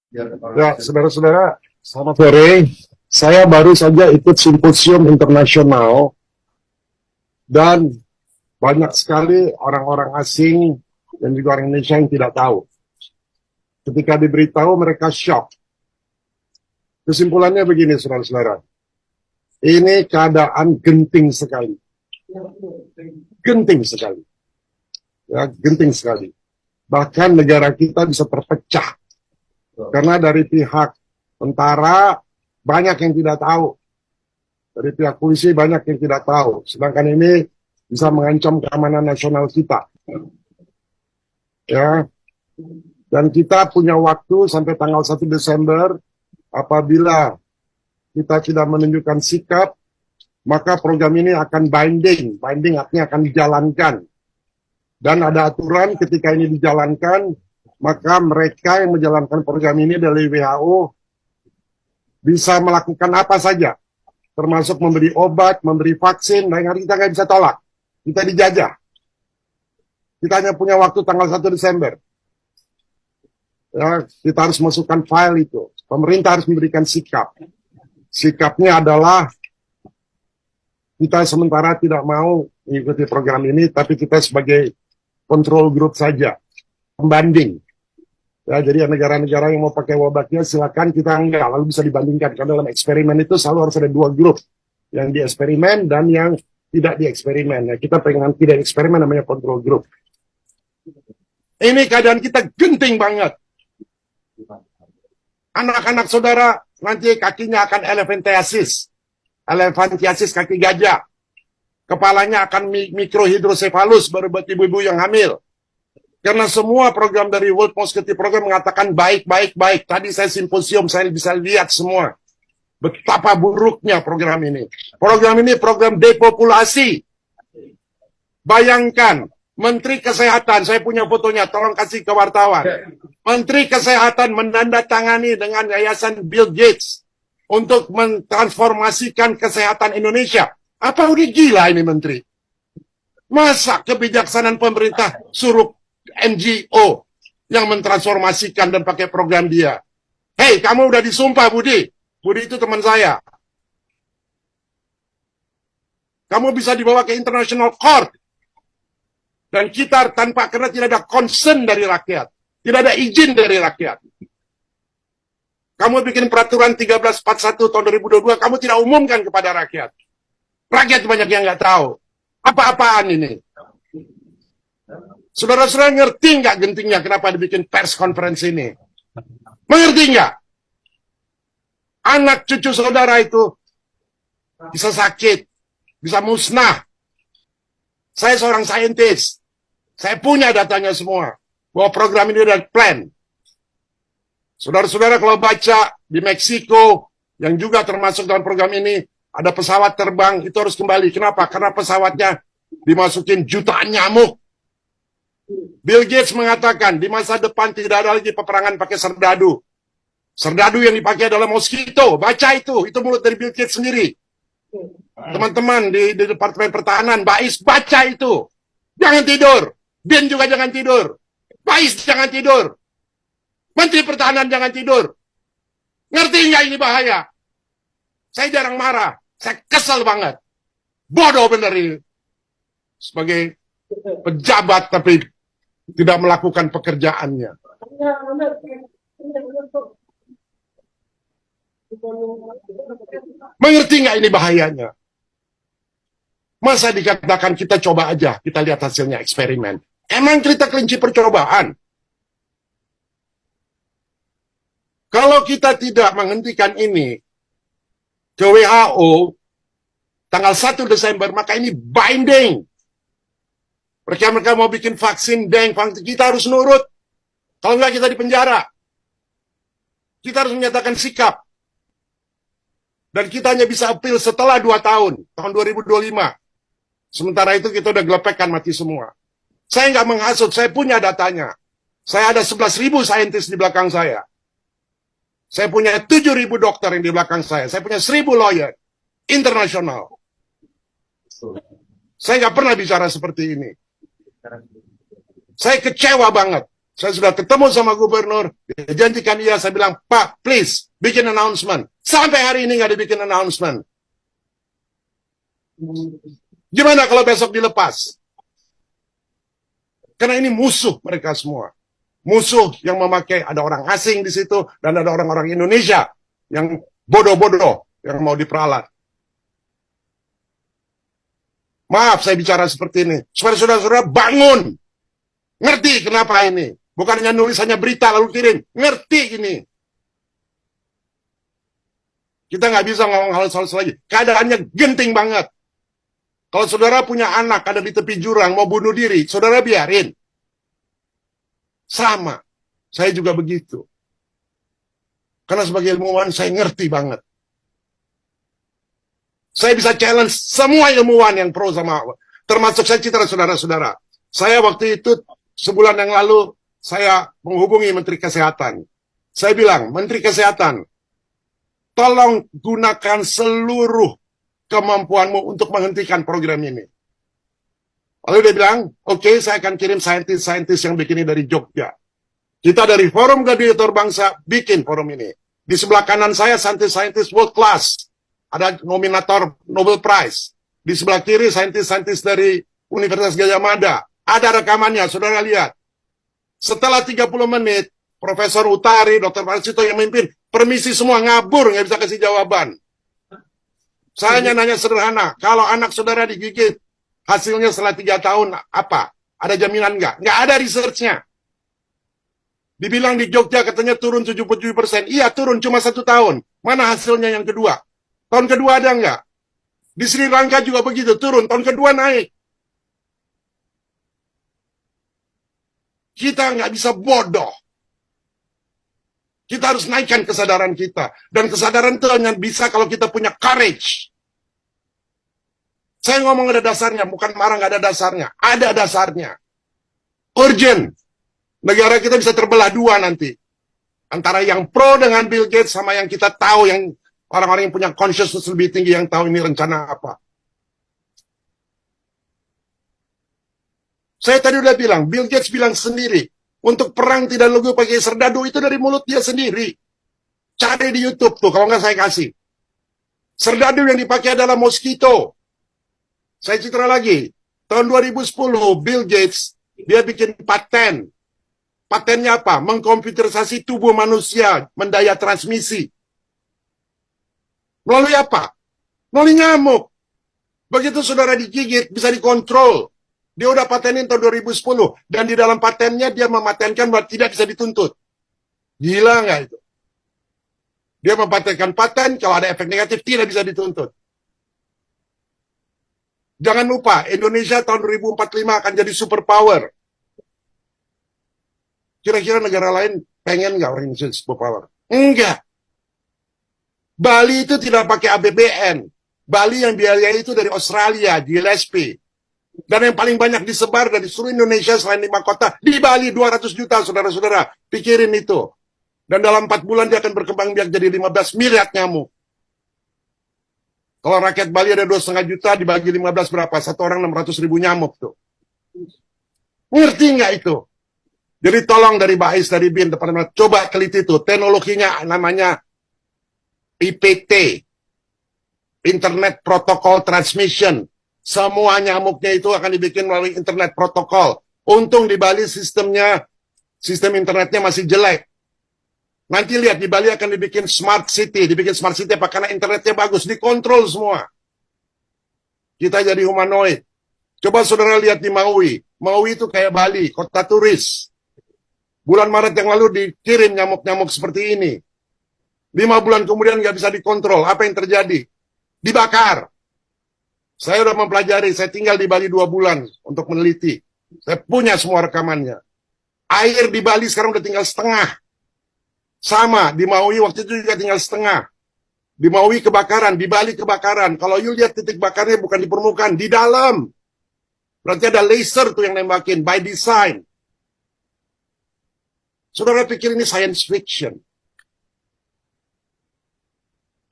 Ya, saudara-saudara, selamat sore. Saya baru saja ikut simposium internasional dan banyak sekali orang-orang asing dan juga orang Indonesia yang tidak tahu. Ketika diberitahu mereka shock. Kesimpulannya begini, saudara-saudara. Ini keadaan genting sekali. Genting sekali. Ya, genting sekali. Bahkan negara kita bisa terpecah. Karena dari pihak tentara banyak yang tidak tahu. Dari pihak polisi banyak yang tidak tahu. Sedangkan ini bisa mengancam keamanan nasional kita. Ya. Dan kita punya waktu sampai tanggal 1 Desember. Apabila kita tidak menunjukkan sikap, maka program ini akan binding. Binding artinya akan dijalankan. Dan ada aturan ketika ini dijalankan, maka mereka yang menjalankan program ini dari WHO bisa melakukan apa saja. Termasuk memberi obat, memberi vaksin, dan kita nggak bisa tolak. Kita dijajah. Kita hanya punya waktu tanggal 1 Desember. Ya, kita harus masukkan file itu. Pemerintah harus memberikan sikap. Sikapnya adalah kita sementara tidak mau mengikuti program ini, tapi kita sebagai control group saja, pembanding. Ya, jadi negara-negara yang mau pakai obatnya silakan, kita enggak, lalu bisa dibandingkan. Karena dalam eksperimen itu selalu harus ada dua grup, yang di eksperimen dan yang tidak di eksperimen. Ya, kita pengen tidak eksperimen namanya control group. Ini keadaan kita genting banget. Anak-anak saudara nanti kakinya akan elephantiasis. Elephantiasis kaki gajah. Kepalanya akan mikrohidrosefalus baru buat ibu-ibu yang hamil. Karena semua program dari World Mosquito Program mengatakan baik. Tadi saya simposium, saya bisa lihat semua. Betapa buruknya program ini. Program ini program depopulasi. Bayangkan, Menteri Kesehatan, saya punya fotonya, tolong kasih ke wartawan. Menteri Kesehatan menandatangani dengan Yayasan Bill Gates untuk mentransformasikan kesehatan Indonesia. Apa udah gila ini Menteri? Masa kebijaksanaan pemerintah suruh NGO yang mentransformasikan dan pakai program dia? Hei, kamu udah disumpah, Budi. Budi itu teman saya. Kamu bisa dibawa ke International Court. Dan kita karena tidak ada concern dari rakyat. Tidak ada izin dari rakyat. Kamu bikin peraturan 1341 tahun 2022, kamu tidak umumkan kepada rakyat. Rakyat banyak yang nggak tahu. Apa-apaan ini? Saudara-saudara ngerti nggak gentingnya kenapa dibikin pers conference ini? Mengerti nggak? Anak cucu saudara itu bisa sakit, bisa musnah. Saya seorang saintis. Saya punya datanya semua. Bahwa program ini ada plan. Saudara-saudara kalau baca di Meksiko, yang juga termasuk dalam program ini, ada pesawat terbang, itu harus kembali. Kenapa? Karena pesawatnya dimasukin jutaan nyamuk. Bill Gates mengatakan, di masa depan tidak ada lagi peperangan pakai serdadu. Serdadu yang dipakai adalah mosquito. Baca itu mulut dari Bill Gates sendiri. Teman-teman di Departemen Pertahanan, Bais, baca itu. Jangan tidur. Bin juga jangan tidur. Bais jangan tidur. Menteri Pertahanan jangan tidur. Ngerti nggak ini bahaya? Saya jarang marah. Saya kesel banget. Bodoh bener ini. Sebagai pejabat tapi tidak melakukan pekerjaannya. Mengerti nggak ini bahayanya? Masa dikatakan kita coba aja, kita lihat hasilnya eksperimen. Emang kita kelinci percobaan? Kalau kita tidak menghentikan ini ke WHO tanggal 1 Desember, maka ini binding. Mereka mau bikin vaksin, kita harus nurut. Kalau enggak kita dipenjara. Kita harus menyatakan sikap. Dan kita hanya bisa appeal setelah 2 tahun, tahun 2025. Sementara itu kita udah gelepekkan mati semua. Saya nggak menghasut, saya punya datanya. Saya ada 11.000 saintis di belakang saya. Saya punya 7.000 dokter yang di belakang saya. Saya punya 1.000 lawyer internasional. Saya nggak pernah bicara seperti ini. Saya kecewa banget. Saya sudah ketemu sama gubernur, dia janjikan iya, saya bilang, Pak, please, bikin announcement. Sampai hari ini nggak dibikin announcement. Gimana kalau besok dilepas? Karena ini musuh mereka semua. Musuh yang memakai, ada orang asing di situ, dan ada orang-orang Indonesia yang bodoh-bodoh, yang mau diperalat. Maaf saya bicara seperti ini. Supaya saudara-saudara bangun. Ngerti kenapa ini. Bukan hanya nulis hanya berita lalu kirim. Ngerti ini. Kita nggak bisa ngomong hal-hal lagi. Keadaannya genting banget. Kalau saudara punya anak ada di tepi jurang mau bunuh diri, saudara biarin. Sama. Saya juga begitu. Karena sebagai ilmuwan saya ngerti banget. Saya bisa challenge semua ilmuwan yang pro sama, termasuk saya citra saudara-saudara. Saya waktu itu sebulan yang lalu saya menghubungi Menteri Kesehatan. Saya bilang, Menteri Kesehatan, tolong gunakan seluruh kemampuanmu untuk menghentikan program ini. Lalu dia bilang, oke, saya akan kirim saintis-saintis yang bikin ini dari Jogja. Kita dari Forum Gladiator Bangsa bikin forum ini. Di sebelah kanan saya saintis-saintis world class. Ada nominator Nobel Prize. Di sebelah kiri saintis-saintis dari Universitas Gajah Mada. Ada rekamannya, saudara lihat. Setelah 30 menit, Profesor Utari, Dr. Marsito yang memimpin, permisi semua ngabur, nggak bisa kasih jawaban. Saya hanya nanya sederhana, kalau anak saudara digigit, hasilnya setelah 3 tahun apa? Ada jaminan nggak? Nggak ada research-nya. Dibilang di Jogja katanya turun 77%. Iya, turun cuma 1 tahun. Mana hasilnya yang kedua? Tahun kedua ada nggak? Di Sri Lanka juga begitu, turun. Tahun kedua naik. Kita nggak bisa bodoh. Kita harus naikkan kesadaran kita. Dan kesadaran itu hanya bisa kalau kita punya courage. Saya ngomong ada dasarnya, bukan marah nggak ada dasarnya. Ada dasarnya. Urgent. Negara kita bisa terbelah dua nanti. Antara yang pro dengan Bill Gates sama yang kita tahu, yang orang-orang yang punya consciousness lebih tinggi yang tahu ini rencana apa. Saya tadi udah bilang, Bill Gates bilang sendiri, untuk perang tidak lugu pakai serdadu itu dari mulut dia sendiri. Cari di YouTube tuh, kalau nggak saya kasih. Serdadu yang dipakai adalah mosquito. Saya citra lagi, tahun 2010 Bill Gates, dia bikin paten. Patennya apa? Mengkomputerisasi tubuh manusia, mendaya transmisi. Melalui apa? Melalui nyamuk. Begitu saudara digigit, bisa dikontrol. Dia udah patenin tahun 2010. Dan di dalam patennya dia mematenkan bahwa tidak bisa dituntut. Gila nggak itu? Dia mempatenkan paten, kalau ada efek negatif tidak bisa dituntut. Jangan lupa, Indonesia tahun 2045 akan jadi superpower. Kira-kira negara lain pengen nggak orang Indonesia superpower? Enggak. Bali itu tidak pakai APBN. Bali yang biayanya itu dari Australia, GLSP. Dan yang paling banyak disebar dari seluruh Indonesia selain 5 kota, di Bali 200 juta, saudara-saudara. Pikirin itu. Dan dalam 4 bulan dia akan berkembang biak jadi 15 miliar nyamuk. Kalau rakyat Bali ada 2,5 juta, dibagi 15 berapa? Satu orang 600 ribu nyamuk tuh. Ngerti nggak itu? Jadi tolong dari Bais, dari BIN, Departemen, coba teliti itu. Teknologinya namanya IPT, Internet Protocol Transmission. Semua nyamuknya itu akan dibikin melalui Internet Protocol. Untung di Bali sistem internetnya masih jelek. Nanti lihat di Bali akan dibikin Smart City. Dibikin Smart City apa? Karena internetnya bagus, dikontrol semua. Kita jadi humanoid. Coba saudara lihat di Maui. Maui itu kayak Bali, kota turis. Bulan Maret yang lalu dikirim nyamuk-nyamuk seperti ini. 5 bulan kemudian nggak bisa dikontrol. Apa yang terjadi? Dibakar. Saya udah mempelajari, saya tinggal di Bali 2 bulan untuk meneliti. Saya punya semua rekamannya. Air di Bali sekarang udah tinggal setengah. Sama, di Maui waktu itu juga tinggal setengah. Di Maui kebakaran, di Bali kebakaran. Kalau you lihat titik bakarnya bukan di permukaan, di dalam. Berarti ada laser tuh yang nembakin, by design. Saudara pikir ini science fiction.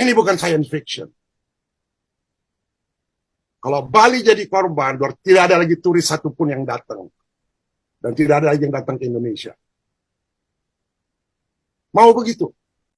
Ini bukan science fiction. Kalau Bali jadi korban, tidak ada lagi turis satupun yang datang. Dan tidak ada lagi yang datang ke Indonesia. Mau begitu?